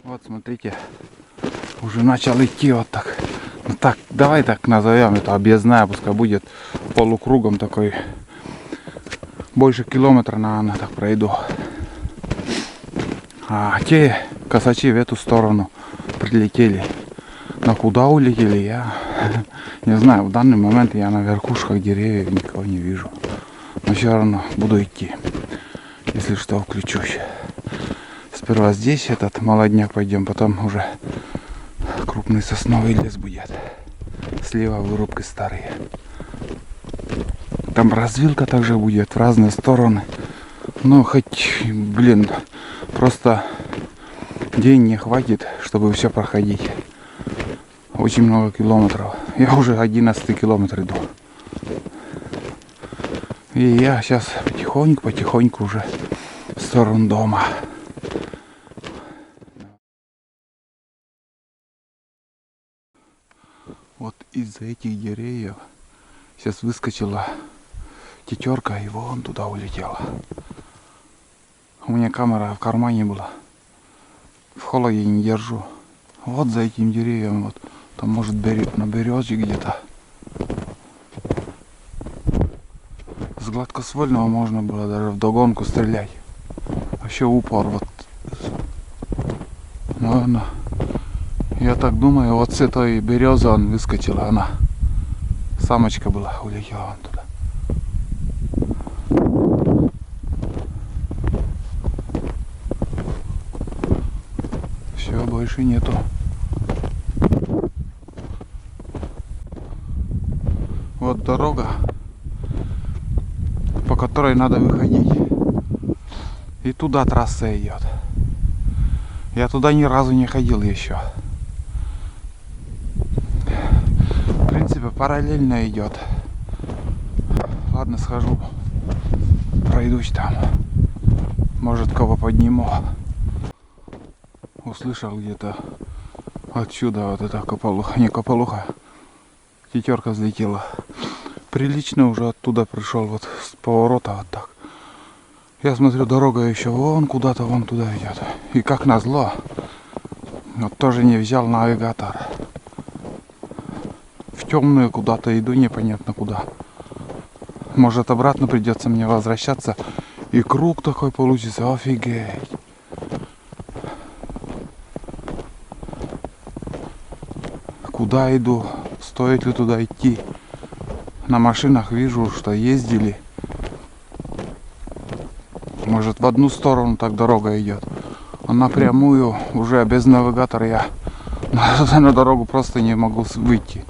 Вот смотрите, уже начал идти вот так. Ну так, давай так назовем это объездная, пускай будет полукругом такой. Больше километра, наверное, так пройду. А те косачи в эту сторону прилетели. Но куда улетели, я не знаю. В данный момент я на верхушках деревьев никого не вижу. Но все равно буду идти. Если что, включусь. Сперва здесь этот молодняк пойдем, потом уже крупный сосновый лес будет. Слева вырубки старые. Там развилка также будет в разные стороны. Но хоть, блин, просто день не хватит, чтобы все проходить. Очень много километров. Я уже 11 километр иду. И я сейчас потихоньку уже в сторону дома. Вот из-за этих деревьев сейчас выскочила тетерка и вон туда улетела. У меня камера в кармане была. В холоде не держу. Вот за этим деревьем, вот там может на березе где-то. С гладкоствольного можно было даже вдогонку стрелять. Вообще упор вот. Наверное, я так думаю, вот с этой березы он выскочила, она. Самочка была, улетела он туда. Все, больше нету. Вот дорога, по которой надо выходить. И туда трасса идет. Я туда ни разу не ходил еще. В принципе, параллельно идет. Ладно, схожу. Пройдусь там. Может, кого подниму. Услышал где-то отсюда вот эта кополуха. Не кополуха. Тетерка взлетела. Прилично уже оттуда пришел. Вот с поворота вот так. Я смотрю, дорога еще вон куда-то, вон туда идет. И как назло, вот тоже не взял навигатор. В темную куда-то иду, непонятно куда. Может, обратно придется мне возвращаться. И круг такой получится, офигеть. Куда иду? Стоит ли туда идти? На машинах вижу, что ездили. Может, в одну сторону так дорога идет. А напрямую уже без навигатора я на дорогу просто не могу выйти.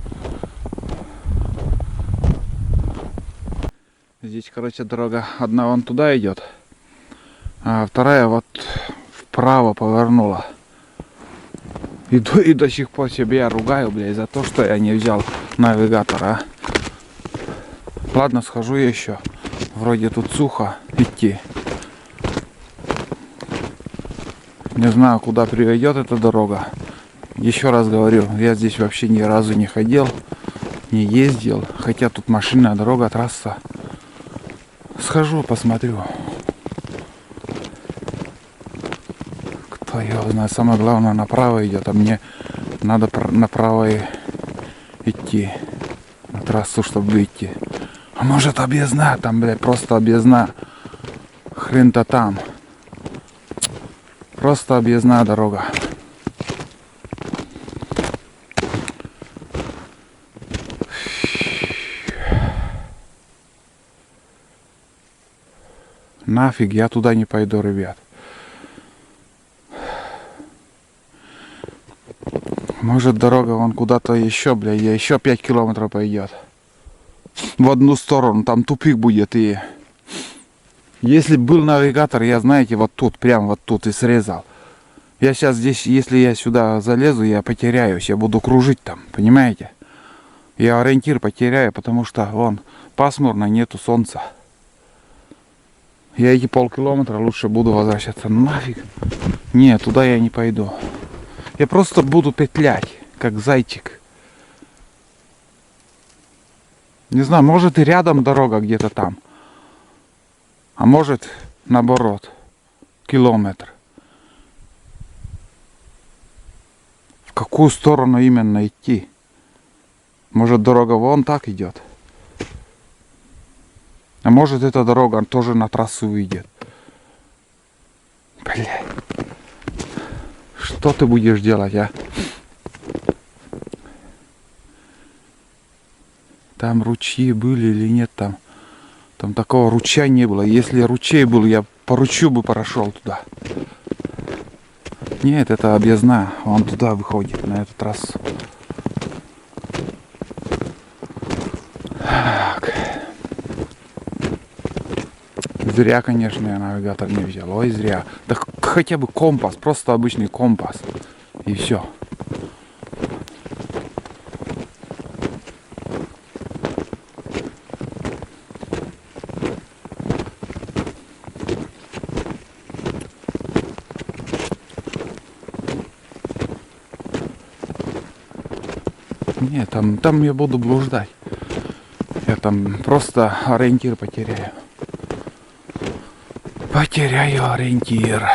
Здесь, короче, дорога одна вон туда идет, а вторая вот вправо повернула. Иду и до сих пор себя ругаю, блядь, за то, что я не взял навигатора. Ладно, схожу еще. Вроде тут сухо идти. Не знаю, куда приведет эта дорога. Еще раз говорю, я здесь вообще ни разу не ходил, не ездил. Хотя тут машинная дорога, трасса. Схожу, посмотрю. Кто его знает. Самое главное, направо идет, а мне надо направо идти. На трассу, чтобы выйти. А может, объездная там, блядь, просто объездная. Хрен-то там. Просто объездная дорога. Нафиг, я туда не пойду, ребят. Может, дорога вон куда-то еще, блядь, еще 5 километров пойдет. В одну сторону, там тупик будет. И если был навигатор, я, знаете, вот тут, прям вот тут и срезал. Я сейчас здесь, если я сюда залезу, я потеряюсь, я буду кружить там, понимаете? Я ориентир потеряю, потому что вон пасмурно, нету солнца. Я эти полкилометра лучше буду возвращаться. Нафиг. Нет, туда я не пойду. Я просто буду петлять, как зайчик. Не знаю, может и рядом дорога где-то там. А может наоборот, километр. какую сторону именно идти? Может, дорога вон так идет? А может, эта дорога тоже на трассу выйдет? Блядь. Что ты будешь делать, а? Там ручьи были или нет там? Там такого ручья не было. Если ручей был, я по ручью бы прошел туда. Нет, это объездная. Он туда выходит, на эту трассу. Так. Зря, конечно, я навигатор не взял. Ой, зря. Да хотя бы компас, просто обычный компас. И все. Нет, там я буду блуждать. Я там просто ориентир потеряю. Потеряю ориентир.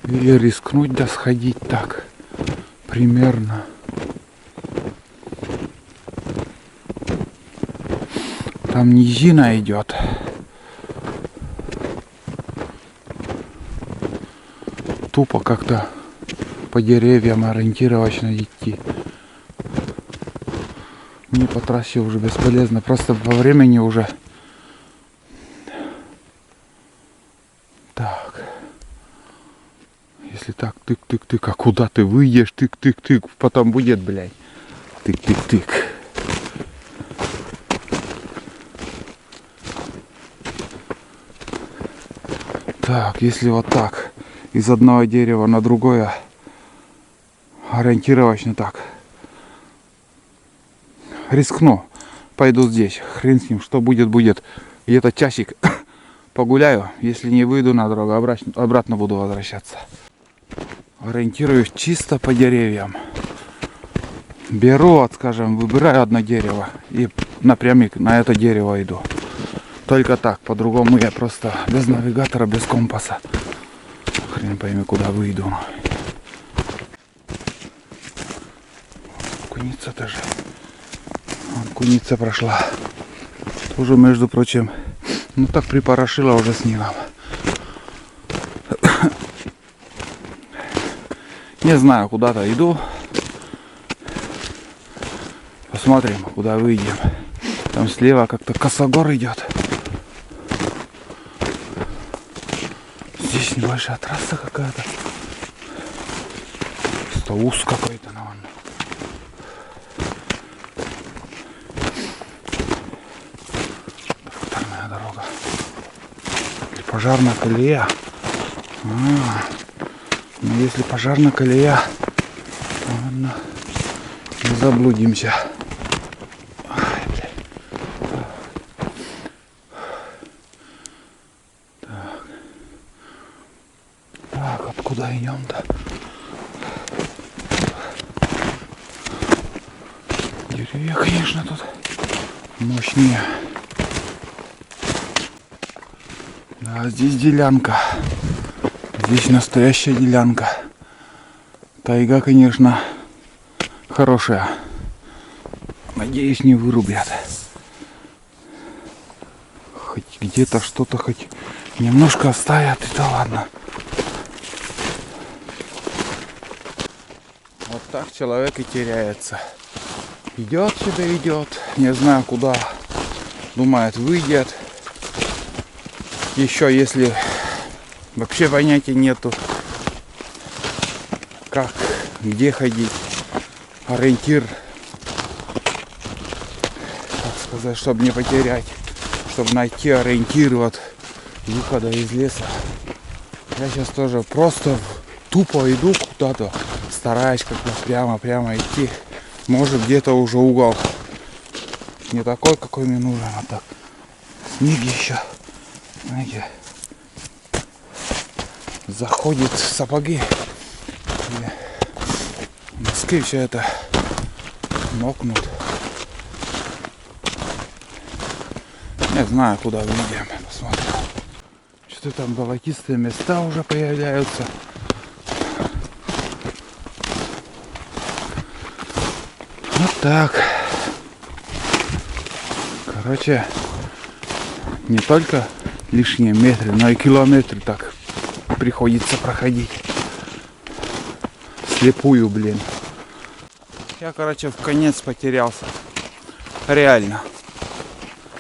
Или рискнуть да сходить так. Примерно. Там низина идет. Тупо как-то по деревьям ориентировочно идти. Мне по трассе уже бесполезно. Просто по времени уже. Так. Если так, тык-тык-тык, а куда ты выйдешь? Тык-тык-тык. Потом будет, блядь. Тык-тык-тык. Так, если вот так. Из одного дерева на другое. Ориентировочно так. Рискну. Пойду здесь. Хрен с ним. Что будет, будет. Где-то часик погуляю. Если не выйду на дорогу, обратно буду возвращаться. Ориентируюсь чисто по деревьям. Беру, вот, скажем, выбираю одно дерево. И напрямик на это дерево иду. Только так. По-другому я просто без навигатора, без компаса. Хрен пойми, куда выйду. Куница тоже. Вон, куница прошла. Тоже, между прочим, ну так припорошила уже снегом. Не знаю, куда-то иду. Посмотрим, куда выйдем. Там слева как-то косогор идет. Здесь небольшая трасса какая-то. Просто ус какой-то, наверное. Тракторная дорога. Или пожарная колея. Но если пожарная колея, то, ладно, не заблудимся. Куда идем-то? Деревья, конечно, тут мощнее. Да, здесь делянка. Здесь настоящая делянка. Тайга, конечно, хорошая. Надеюсь, не вырубят. Хоть где-то что-то хоть немножко оставят, и то ладно. Вот так человек и теряется. Идет себе, идет, не знаю куда. Думает, выйдет. Еще если вообще понятия нету, как, где ходить. Ориентир, так сказать, чтобы не потерять. Чтобы найти ориентир вот выхода из леса. Я сейчас тоже просто тупо иду куда-то. Стараюсь как-то прямо идти. Может где-то уже угол не такой, какой мне нужен, а так. Снег еще, знаете, заходит в сапоги. И носки все это мокнут. Не знаю, куда выйдем. Посмотрим. Что-то там болотистые места уже появляются. Так. Короче, не только лишние метры, но и километры так приходится проходить. Слепую, блин. Я, короче, в конец потерялся. Реально.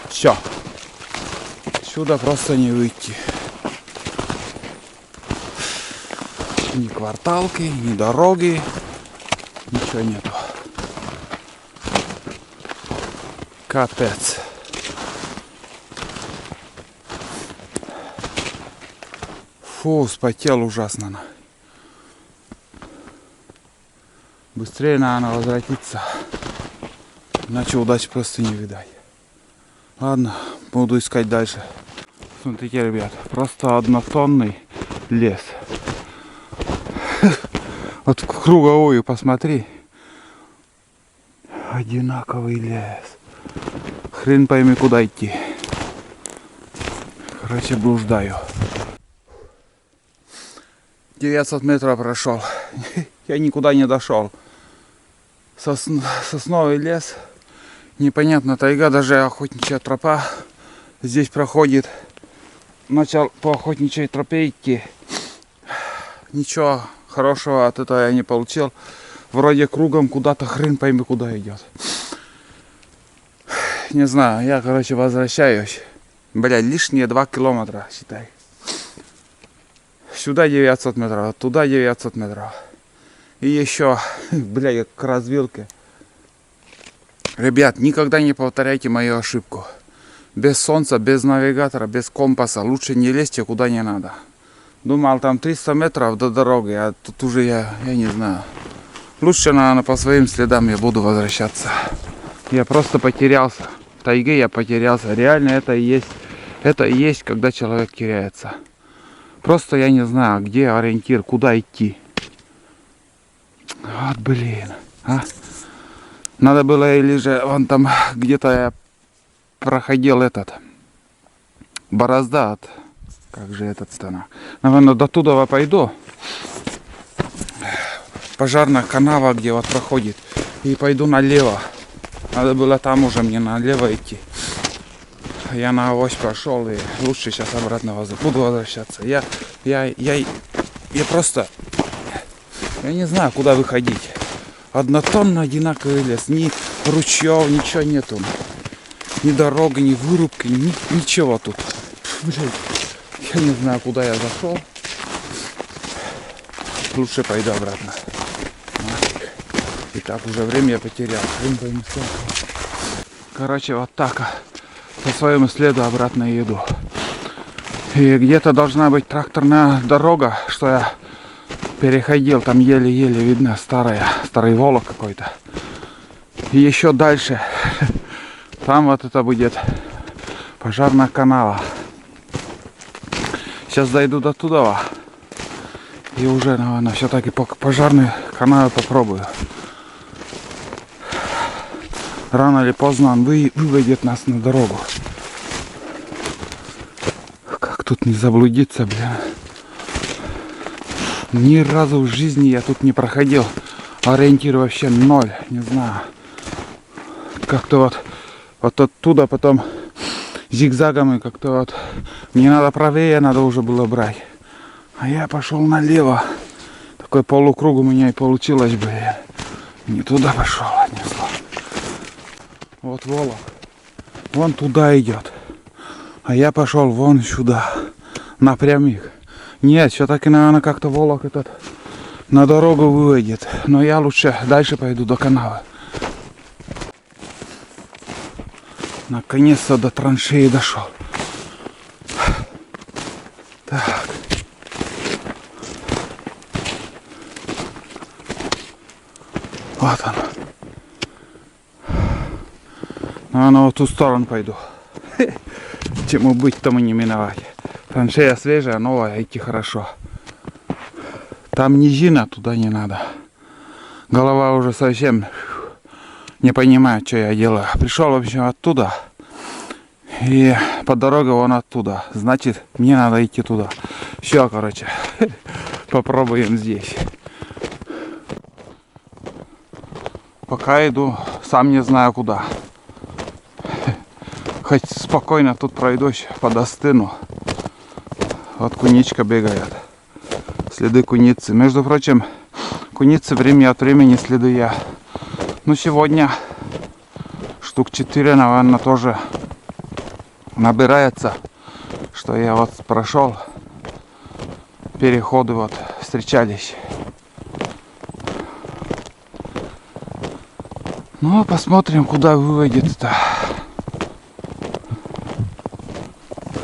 Все. Сюда просто не выйти. Ни кварталки, ни дороги. Ничего нету. Капец. Фу, спотел ужасно. Быстрее надо возвратиться. Иначе удачи просто не видать. Ладно, буду искать дальше. Смотрите, ребят, просто однотонный лес. Вот круговую посмотри. Одинаковый лес. Хрен пойми, куда идти. Короче, блуждаю. 900 метров прошел. Я никуда не дошел. Сосновый лес. Непонятно, тайга, даже охотничья тропа здесь проходит. Начал по охотничьей тропе идти. Ничего хорошего от этого я не получил. Вроде кругом куда-то, хрен пойми куда идет. Не знаю, я, короче, возвращаюсь. Бля, лишние 2 километра, считай. Сюда 900 метров, туда 900 метров. И еще, бля, я к развилке. Ребят, никогда не повторяйте мою ошибку. Без солнца, без навигатора, без компаса лучше не лезьте куда не надо. Думал, там 300 метров до дороги, а тут уже я не знаю. Лучше, наверное, по своим следам я буду возвращаться. Я просто потерялся. В тайге я потерялся. Реально это и есть, когда человек теряется. Просто я не знаю, где ориентир, куда идти. Вот блин. А? Надо было или же вон там где-то я проходил этот борозда от... Как же этот станок? Наверное, до туда пойду. Пожарная канава, где вот проходит. И пойду налево. Надо было там уже мне налево идти. Я на авось пошел и лучше сейчас обратно буду возвращаться. Я просто... Я не знаю, куда выходить. Однотонно одинаковый лес. Ни ручьев, ничего нету. Ни дорога, ни вырубки, ничего тут. Блин, я не знаю, куда я зашел. Лучше пойду обратно. И так уже время я потерял. Короче, вот так по своему следу обратно еду. И где-то должна быть тракторная дорога, что я переходил. Там еле-еле видно старый волок какой-то. И еще дальше. Там вот это будет пожарная канава. Сейчас дойду до туда. И уже, наверное, все-таки по пожарной канаве попробую. Рано или поздно он выведет нас на дорогу. Как тут не заблудиться, блин. Ни разу в жизни я тут не проходил. Ориентир вообще ноль, не знаю. Как-то вот оттуда потом зигзагом и как-то вот... Мне надо правее, надо уже было брать. А я пошел налево. Такой полукруг у меня и получилось, блин. Не туда пошел, отнесло. Вот волок. Вон туда идет. А я пошел вон сюда. Напрямик. Нет, все-таки, наверное, как-то волок этот на дорогу выведет. Но я лучше дальше пойду до канавы. Наконец-то до траншеи дошел. Так. Вот он. Наверное, в ту сторону пойду. Чему быть, тому не миновать. Траншея свежая, новая, идти хорошо. Там низина, туда не надо. Голова уже совсем не понимает, что я делаю. Пришел, в общем, оттуда. И по дороге вон оттуда. Значит, мне надо идти туда. Все, короче. Попробуем здесь. Пока иду, сам не знаю куда. Хоть спокойно тут пройдусь, подостыну. Вот куничка бегает. Следы куницы. Между прочим, куницы время от времени следы я. Ну сегодня штук 4, наверное, тоже набирается. Что я вот прошел. Переходы вот встречались. Ну, посмотрим, куда выводит-то.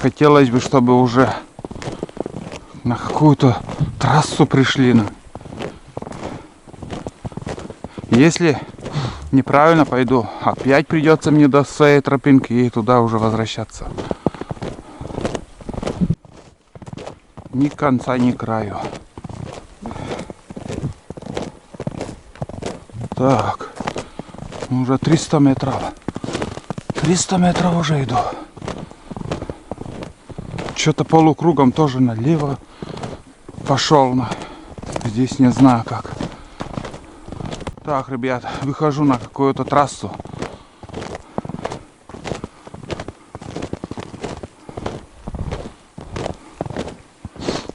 Хотелось бы, чтобы уже на какую-то трассу пришли. Если неправильно пойду, опять придется мне до своей тропинки и туда уже возвращаться. Ни конца, ни краю. Так. Уже 300 метров. 300 метров уже иду. Что-то полукругом тоже налево пошел. Здесь не знаю как. Так, ребят, выхожу на какую-то трассу.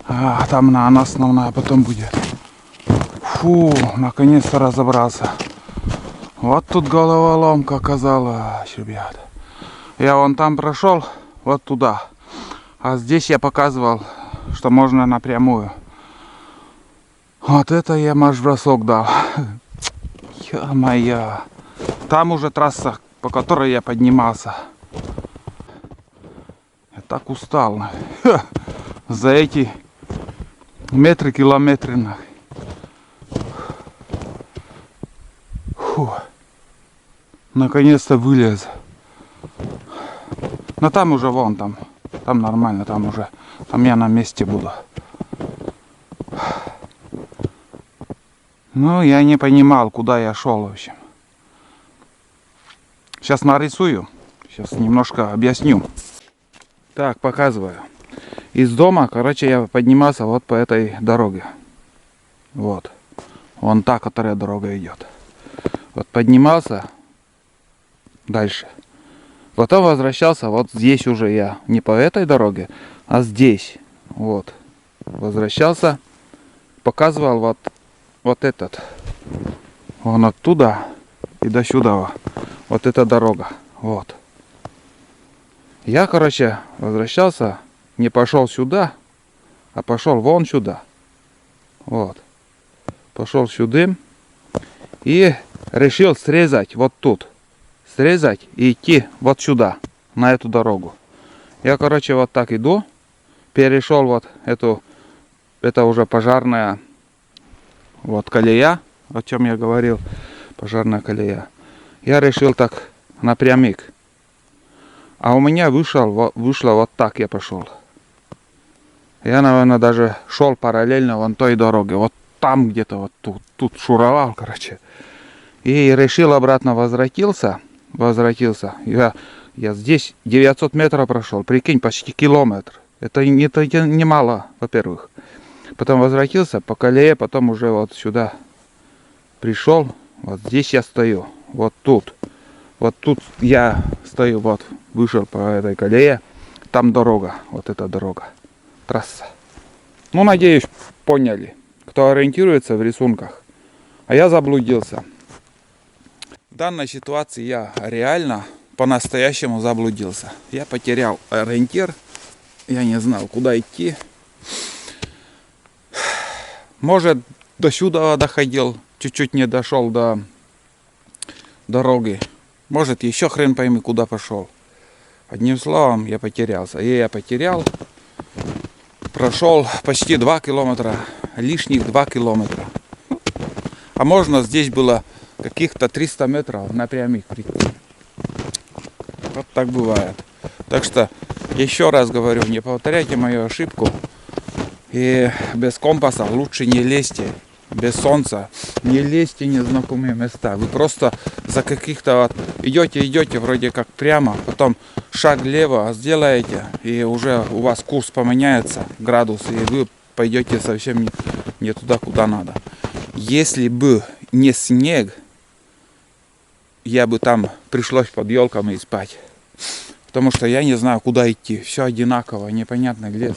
А, там она основная потом будет. Фу, наконец-то разобрался. Вот тут головоломка оказалась, ребят. Я вон там прошел, вот туда. А здесь я показывал, что можно напрямую. Вот это я марш-бросок дал. Ё-моё. Там уже трасса, по которой я поднимался. Я так устал. За эти метры, километры. Фу. Наконец-то вылез. Но там уже вон там. Там нормально, там уже. Там я на месте буду. Ну, я не понимал, куда я шел, в общем. Сейчас нарисую. Сейчас немножко объясню. Так, показываю. Из дома, короче, я поднимался вот по этой дороге. Вот. Вон та, которая дорога идет. Вот поднимался дальше. Потом возвращался вот здесь уже я. Не по этой дороге, а здесь. Вот. Возвращался. Показывал вот этот. Вон оттуда и до сюда. Вот эта дорога. Вот. Я, короче, возвращался. Не пошел сюда, а пошел вон сюда. Вот. Пошел сюда. И решил срезать вот тут. Срезать и идти вот сюда, на эту дорогу. Я, короче, вот так иду. Перешел вот эту, это уже пожарная вот колея, о чем я говорил. Пожарная колея. Я решил так напрямик. А у меня вышло вот так я пошел. Я, наверное, даже шел параллельно вон той дороге. Вот там где-то вот тут шуровал, короче. И решил обратно возвратился. Я здесь 900 метров прошел. Прикинь, почти километр. Это немало, во-первых. Потом возвратился по колее, потом уже вот сюда пришел. Вот здесь я стою. Вот тут. Вот тут я стою, вот вышел по этой колее. Там дорога, вот эта дорога. Трасса. Ну, надеюсь, поняли, кто ориентируется в рисунках. А я заблудился. В данной ситуации я реально по-настоящему заблудился. Я потерял ориентир. Я не знал, куда идти. Может, до сюда доходил. Чуть-чуть не дошел до дороги. Может, еще хрен пойми, куда пошел. Одним словом, я потерялся. И я потерял. Прошел почти 2 километра. Лишних 2 километра. А можно здесь было каких-то 300 метров напрямик прийти. Вот так бывает. Так что, еще раз говорю, не повторяйте мою ошибку. И без компаса лучше не лезьте. Без солнца не лезьте в незнакомые места. Вы просто за каких-то вот идете вроде как прямо, потом шаг влево сделаете, и уже у вас курс поменяется, градус, и вы пойдете совсем не туда, куда надо. Если бы не снег, я бы там пришлось под елками спать. Потому что я не знаю, куда идти. Все одинаково, непонятно где.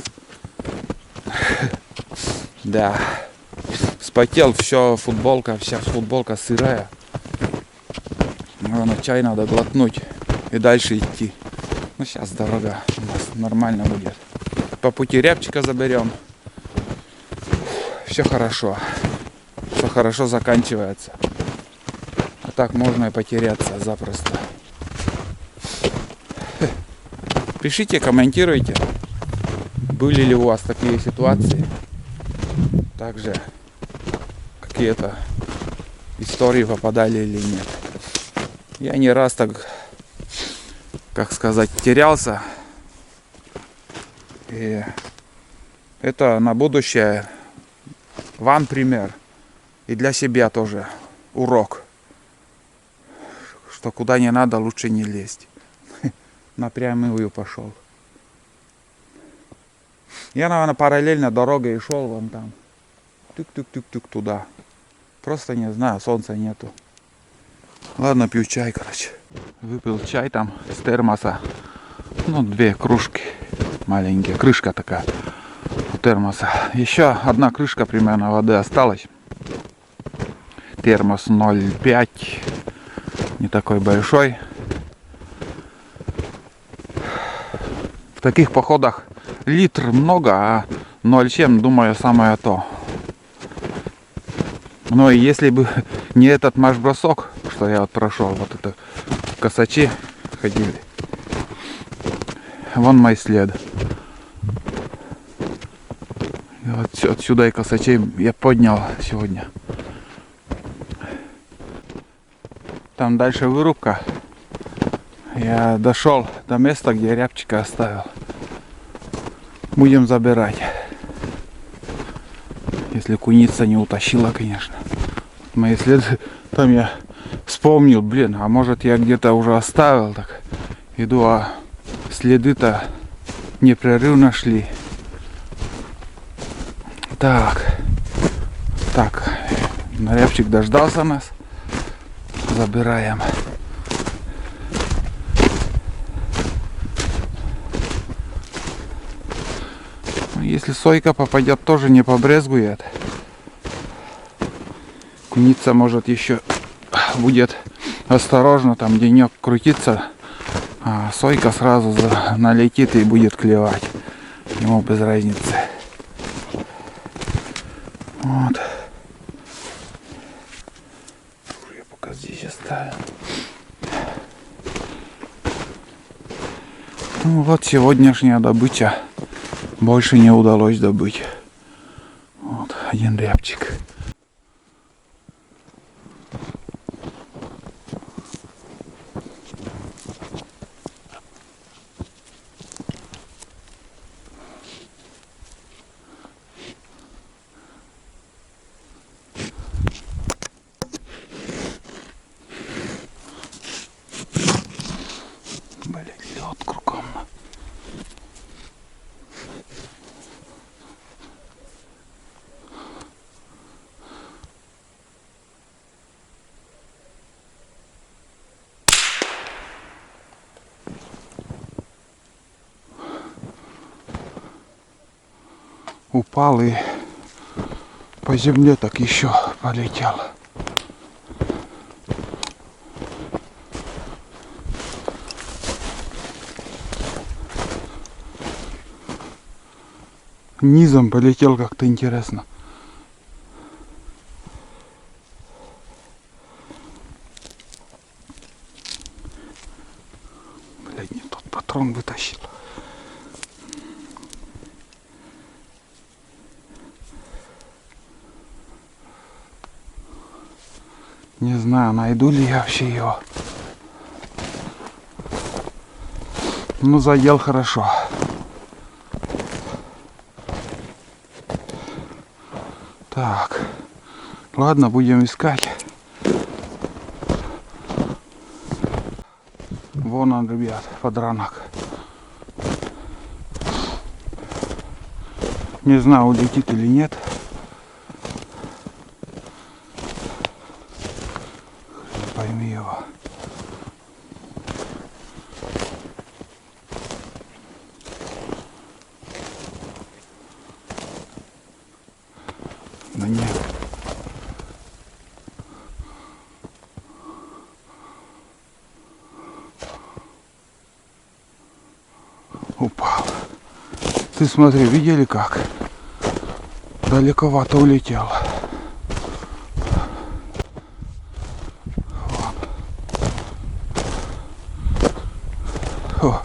Да. Вспотел, все, футболка, вся футболка сырая. Наверное, чай надо глотнуть и дальше идти. Ну, сейчас дорога у нас нормально будет. По пути рябчика заберем. Все хорошо. Все хорошо заканчивается. А так можно и потеряться запросто. Пишите, комментируйте. Были ли у вас такие ситуации? Также какие-то истории попадали или нет. Я не раз так, как сказать, терялся. И это на будущее вам пример. И для себя тоже урок. Что куда не надо, лучше не лезть. Напрямую пошел. Я, наверное, параллельно дорогой шел вон там. Тюк-тюк-тюк-тюк туда. Просто не знаю, солнца нету. Ладно, пью чай, короче. Выпил чай там с термоса. Ну, 2 кружки маленькие. Крышка такая у термоса. Еще одна крышка примерно воды осталась. Термос 0,5. Не такой большой. В таких походах литр много, а 0,7, думаю, самое то. Но если бы не этот марш-бросок, что я вот прошел, вот это косачи ходили. Вон мой след. И вот отсюда и косачей я поднял сегодня. Там дальше вырубка. Я дошел до места, где рябчика оставил. Будем забирать. Если куница не утащила, конечно. Мои следы, там я вспомнил, блин, а может я где-то уже оставил, так иду, а следы-то непрерывно шли. Так, рябчик дождался нас, забираем. Если сойка попадет, тоже не побрезгует. Куница может еще будет осторожно там денек крутиться, а сойка сразу налетит и будет клевать. Ему без разницы. Вот. Я пока здесь оставим. Ну вот сегодняшняя добыча. Больше не удалось добыть. Вот один рябчик. Блин, лед кругом. Упал и по земле так еще полетел. Низом полетел как-то интересно. Блядь, не тот патрон вытащил. Не знаю, найду ли я вообще его. Ну, задел хорошо. Так, ладно, будем искать. Вон он, ребят, подранок. Не знаю, улетит или нет. Хрен пойми его. Да нет. Упал. Ты смотри, видели как? Далековато улетел. О,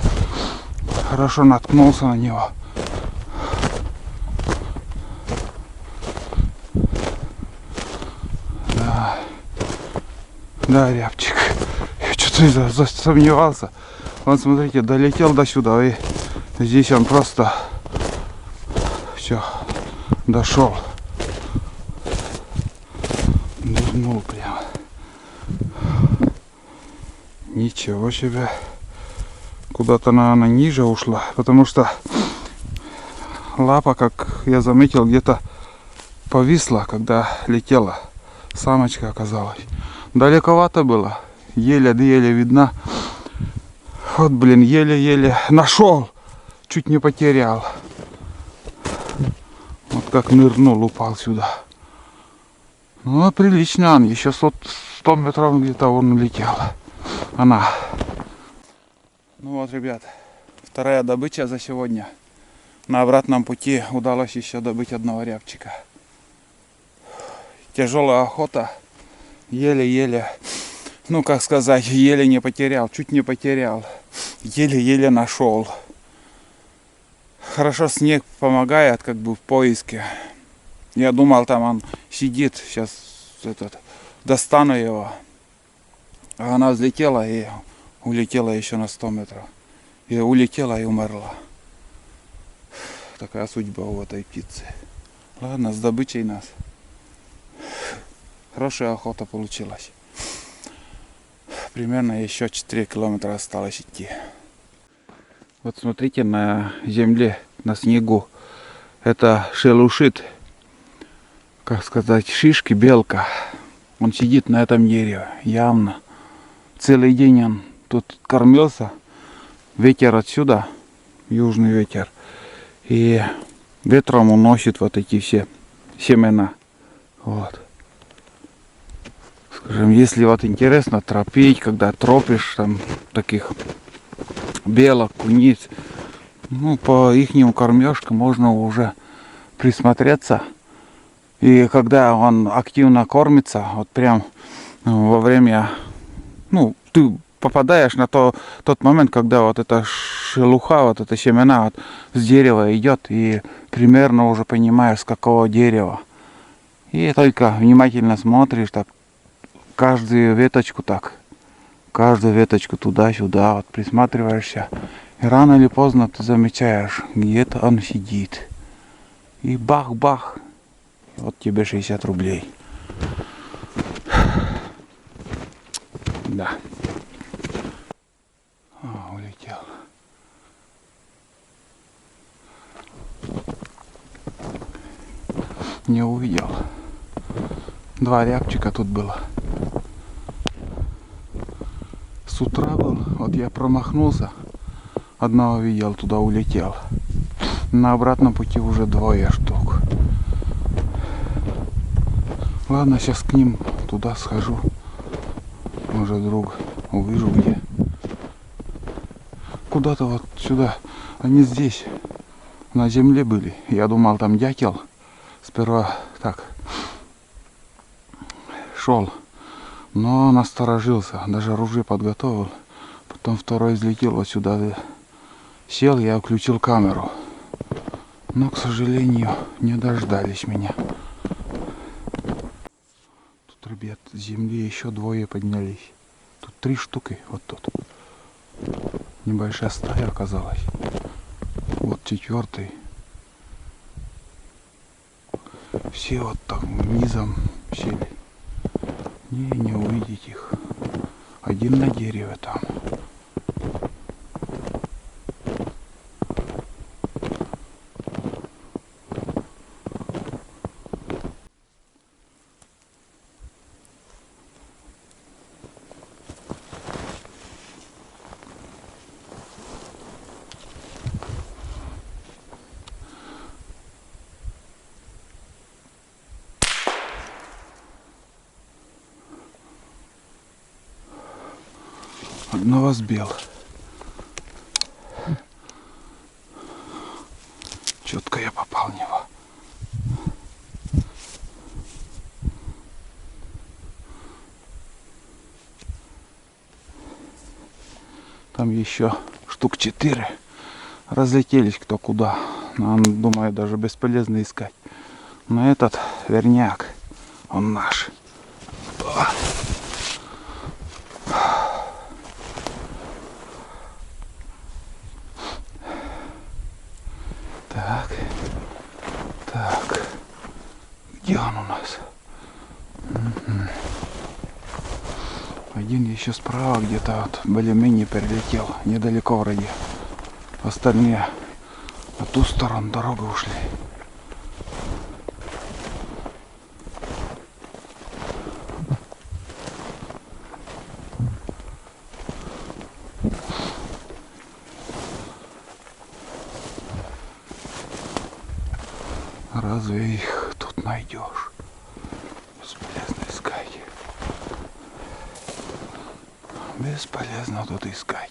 хорошо наткнулся на него. Да, да, рябчик. Я что-то засомневался. Вон, смотрите, долетел до сюда, и здесь он просто все дошел. Нырнул прямо. Ничего себе. Куда-то, наверное, ниже ушла, потому что лапа, как я заметил, где-то повисла, когда летела. Самочка оказалась. Далековато было. Еле-еле видно. Вот, блин, еле-еле нашел. Чуть не потерял. Вот как нырнул, упал сюда. Ну, прилично он. Еще 100 метров где-то он улетел. Она. Ну вот, ребят, вторая добыча за сегодня. На обратном пути удалось еще добыть одного рябчика. Тяжелая охота. Еле-еле, ну как сказать, еле не потерял, чуть не потерял. Еле-еле нашел. Хорошо снег помогает как бы в поиске. Я думал, там он сидит, сейчас достану его. А она взлетела и улетела еще на 100 метров. И улетела и умерла. Такая судьба у этой птицы. Ладно, с добычей нас. Хорошая охота получилась. Примерно еще 4 километра осталось идти. Вот смотрите, на земле, на снегу. Это шелушит, как сказать, шишки, белка. Он сидит на этом дереве, явно. Целый день он тут кормился. Ветер отсюда, южный ветер. И ветром уносит вот эти все семена. Вот. Скажем, если вот интересно тропить, когда тропишь там таких белок, куниц, ну, по ихним кормежкам можно уже присмотреться. И когда он активно кормится, вот прям во время, ну, ты попадаешь на тот момент, когда вот эта шелуха, вот эта семена вот с дерева идет, и примерно уже понимаешь, с какого дерева. И только внимательно смотришь, так, каждую веточку так, каждую веточку туда-сюда, вот присматриваешься. И рано или поздно ты замечаешь, где-то он сидит. И бах-бах, вот тебе 60 рублей. Да. Улетел. Не увидел. 2 рябчика тут было. С утра был, вот я промахнулся. Одного видел, туда улетел. На обратном пути уже 2 штук. Ладно, сейчас к ним туда схожу. Может, друг увижу где. Куда-то вот сюда. Они здесь, на земле были. Я думал, там дятел. Сперва так шел. Но насторожился. Даже оружие подготовил. Потом второй взлетел вот сюда. Сел, я включил камеру. Но, к сожалению, не дождались меня. Тут, ребят, с земли еще 2 поднялись. Тут 3 штуки, вот тут. Небольшая стая оказалась. Вот 4-й. Все вот так низом сели. Не увидеть их. Один на дереве там. Новосбел. Четко я попал в него. Там еще штук 4 разлетелись кто куда. Нам, думаю, даже бесполезно искать. Но этот верняк, он наш. Так, так, где он у нас? Один еще справа где-то вот более-менее перелетел, недалеко вроде. Остальные на ту сторону дороги ушли. Разве их тут найдешь? Бесполезно искать. Бесполезно тут искать.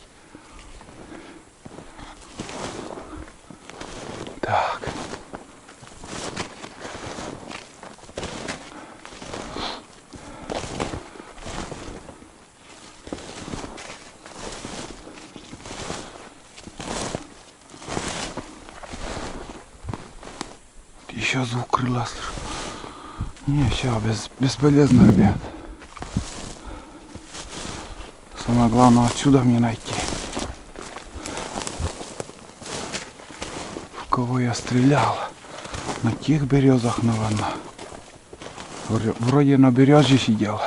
Так. Еще звук крыла слышу. Не, все, бесполезно, ребят. Самое главное отсюда мне найти. В кого я стрелял? На тех березах, наверное. Вроде на березе сидел.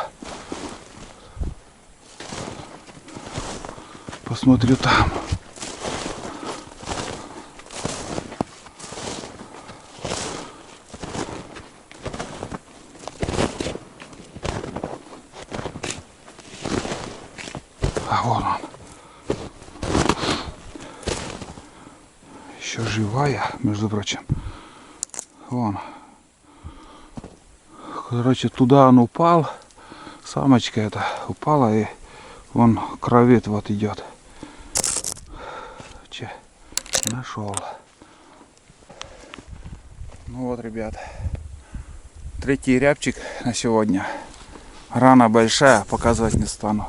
Посмотрю там. А вон он. Еще живая, между прочим. Вон. Короче, туда он упал. Самочка эта упала и вон кровит вот идет. Че, нашел. Ну вот, ребят. Третий рябчик на сегодня. Рана большая, показывать не стану.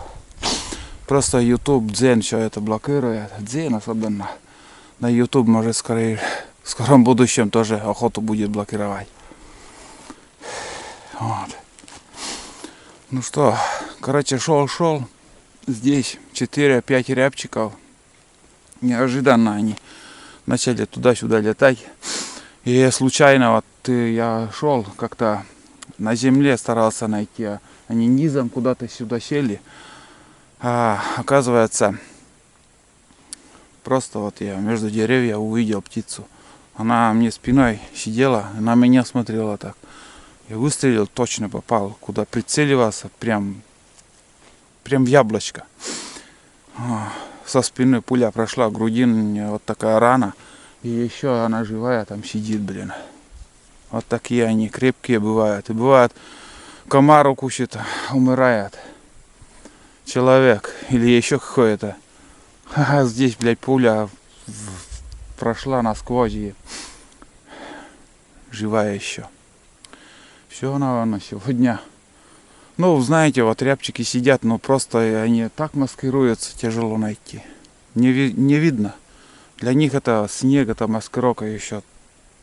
Просто YouTube, Дзен все это блокирует. Дзен особенно. На YouTube может в скором будущем тоже охоту будет блокировать. Вот. Ну что, короче, шел. Здесь 4-5 рябчиков. Неожиданно они начали туда-сюда летать. И случайно вот я шел как-то на земле, старался найти. Они низом куда-то сюда сели. А оказывается, просто вот я между деревьев увидел птицу. Она мне спиной сидела, на меня смотрела так. Я выстрелил, точно попал, куда прицеливался, прям в яблочко. Со спины пуля прошла, грудин, вот такая рана. И еще она живая там сидит, блин. Вот такие они крепкие бывают. И бывает, комар укусит, умирает человек или еще какое-то. А здесь, блядь, пуля прошла насквозь и живая еще. Все, наверное, сегодня. Ну, знаете, вот рябчики сидят, но просто они так маскируются, тяжело найти. Не видно. Для них это снег, это маскировка еще.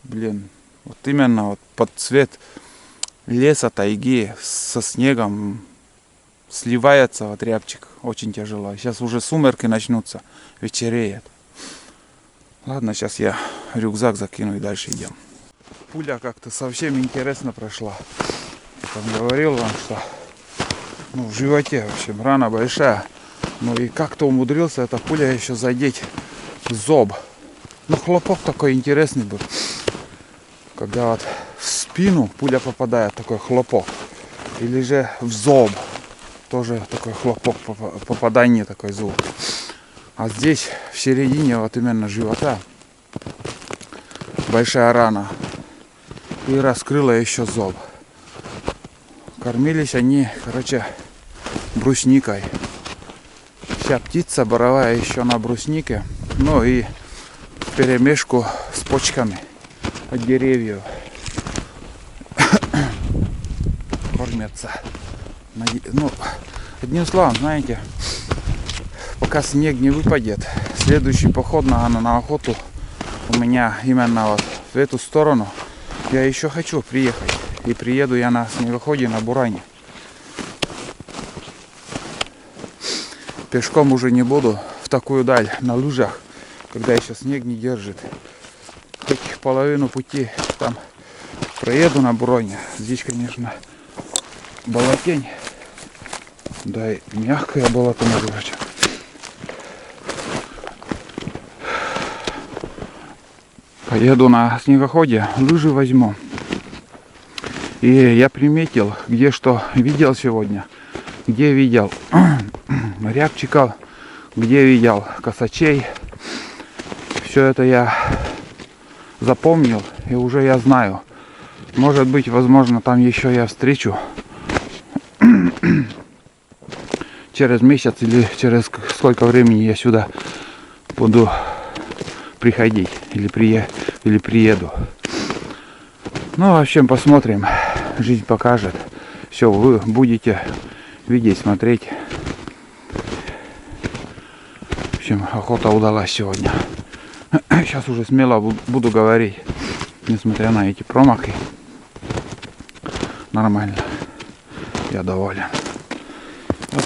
Блин, вот именно вот под цвет леса, тайги со снегом сливается вот рябчик. Очень тяжело. Сейчас уже сумерки начнутся, вечереет. Ладно, сейчас я рюкзак закину и дальше идем. Пуля как-то совсем интересно прошла. Я там говорил вам, что в животе, в общем, рана большая. Ну и как-то умудрился эта пуля еще задеть зоб. Ну, хлопок такой интересный был. Когда вот в спину пуля попадает, такой хлопок. Или же в зоб. Тоже такой хлопок, попадание, такой звук. А здесь, в середине, вот именно живота, большая рана. И раскрыла еще зоб. Кормились они, короче, брусникой. Вся птица боровая еще на бруснике. Ну и вперемешку с почками от деревьев. Кормятся. Ну, одним словом, знаете, пока снег не выпадет, следующий поход на охоту у меня именно вот в эту сторону. Я еще хочу приехать. И приеду я на снегоходе на Буране. Пешком уже не буду в такую даль на лыжах, когда еще снег не держит. Хоть половину пути там проеду на Буране. Здесь, конечно, болотень. Да и мягкое болото, между прочим. Поеду на снегоходе, лыжи возьму. И я приметил, где что видел сегодня. Где видел рябчиков, где видел косачей. Все это я запомнил и уже я знаю. Может быть, возможно, там еще я встречу через месяц или через сколько времени я сюда буду приходить или приеду. Ну, в общем, посмотрим. Жизнь покажет. Все, вы будете видеть, смотреть. В общем, охота удалась сегодня. Сейчас уже смело буду говорить, несмотря на эти промахи. Нормально. Я доволен. Вот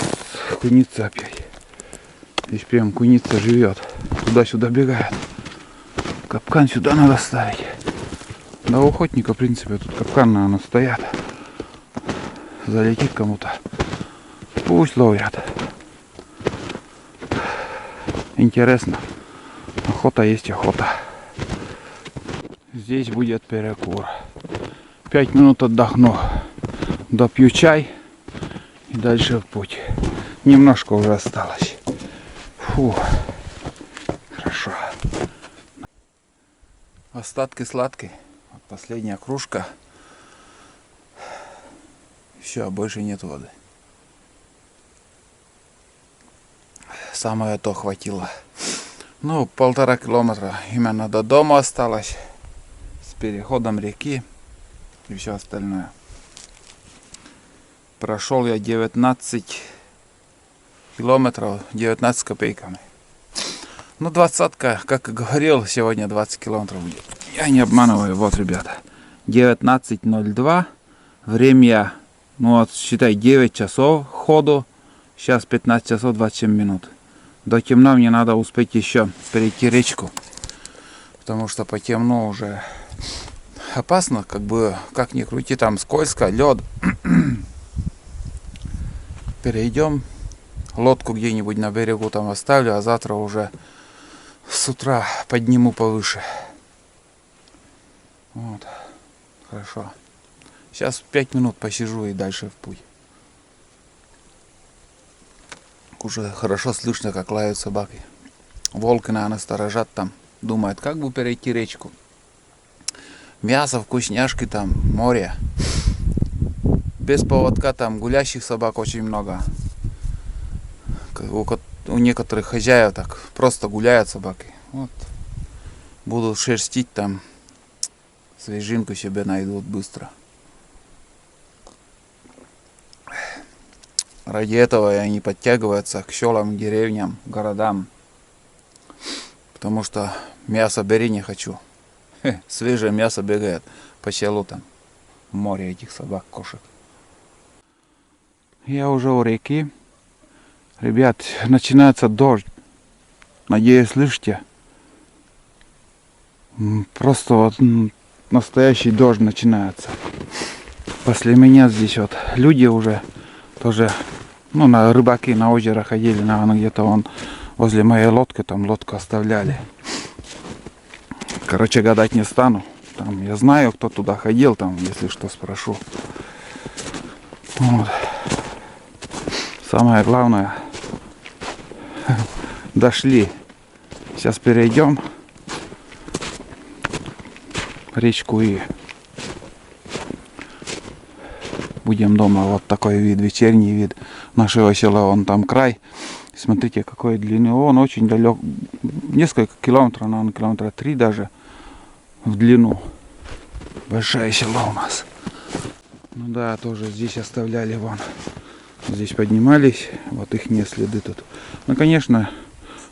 куница опять. Здесь прям куница живет. Туда-сюда бегает. Капкан сюда надо ставить. Да у охотника, в принципе, тут капкан, наверное, стоят. Залетит кому-то. Пусть ловят. Интересно. Охота есть охота. Здесь будет перекур. 5 минут отдохну. Допью чай. И дальше в путь. Немножко уже осталось. Фу. Хорошо. Остатки сладкой. Последняя кружка. Все, больше нет воды. Самое то хватило. Ну, 1,5 километра именно до дома осталось. С переходом реки и все остальное. Прошел я 19 километров, 19 копейками. Ну, 20-ка, как и говорил, сегодня 20 километров будет. Я не обманываю, вот, ребята. 19:02. Время, ну вот, считай, 9 часов ходу. Сейчас 15 часов 27 минут. До темна мне надо успеть еще перейти речку. Потому что по темну уже опасно, как бы, как ни крути, там скользко, лед. Перейдем. Лодку где-нибудь на берегу там оставлю, а завтра уже с утра подниму повыше. Вот. Хорошо. Сейчас 5 минут посижу и дальше в путь. Уже хорошо слышно, как лают собаки. Волки, наверное, сторожат там. Думают, как бы перейти речку. Мясо, вкусняшки там, море. Без поводка там гулящих собак очень много. У некоторых хозяев так просто гуляют собаки. Вот. Будут шерстить там. Свежинку себе найдут быстро. Ради этого и они подтягиваются к селам, деревням, городам. Потому что мясо бери не хочу. Свежее мясо бегает по селу там. Море этих собак, кошек. Я уже у реки. Ребят, начинается дождь. Надеюсь, слышите? Просто вот настоящий дождь начинается. После меня здесь вот люди уже тоже, ну, на рыбаки на озеро ходили, наверное, где-то вон возле моей лодки, там лодку оставляли. Короче, гадать не стану. Там я знаю, кто туда ходил, там, если что, спрошу. Вот. Самое главное, дошли. Сейчас перейдем речку и будем дома. Вот такой вид, вечерний вид нашего села. Вон там край Смотрите, какой длины. Он очень далек. Несколько километров, наверное, километра 3 даже в длину. Большая села у нас. Ну да, тоже здесь оставляли вон. Здесь поднимались. Вот их не следы тут. Ну, конечно,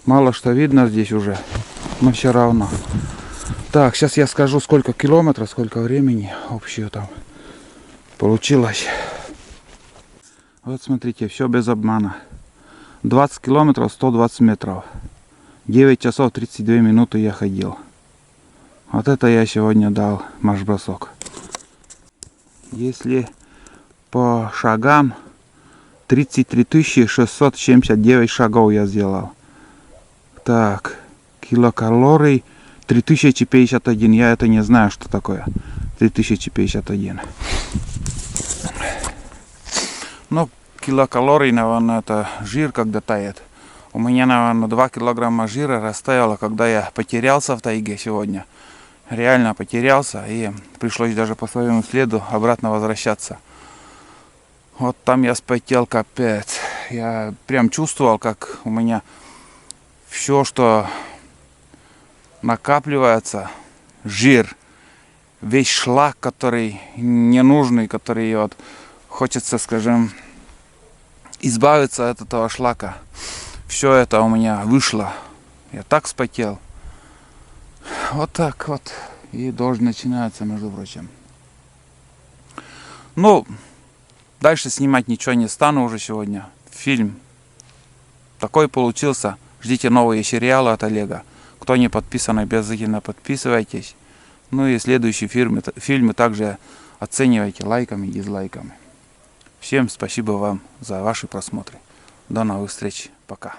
мало что видно здесь уже. Но все равно. Так, сейчас я скажу, сколько километров, сколько времени общее там получилось. Вот смотрите, все без обмана. 20 километров, 120 метров. 9 часов 32 минуты я ходил. Вот это я сегодня дал марш-бросок. Если по шагам 33 679 шагов я сделал. Так, килокалорий 3051. Я это не знаю, что такое. 3051. Ну, килокалорий, наверное, это жир, когда тает. У меня, наверное, 2 килограмма жира растаяло, когда я потерялся в тайге сегодня. Реально потерялся, и пришлось даже по своему следу обратно возвращаться. Вот там я спотел капец. Я прям чувствовал, как у меня все, что накапливается, жир, весь шлак, который ненужный, который вот хочется, скажем, избавиться от этого шлака. Все это у меня вышло. Я так вспотел. Вот так вот. И дождь начинается, между прочим. Ну, дальше снимать ничего не стану уже сегодня. Фильм такой получился. Ждите новые сериалы от Олега. Кто не подписан, обязательно подписывайтесь. Ну и следующие фильмы также оценивайте лайками и дизлайками. Всем спасибо вам за ваши просмотры. До новых встреч. Пока.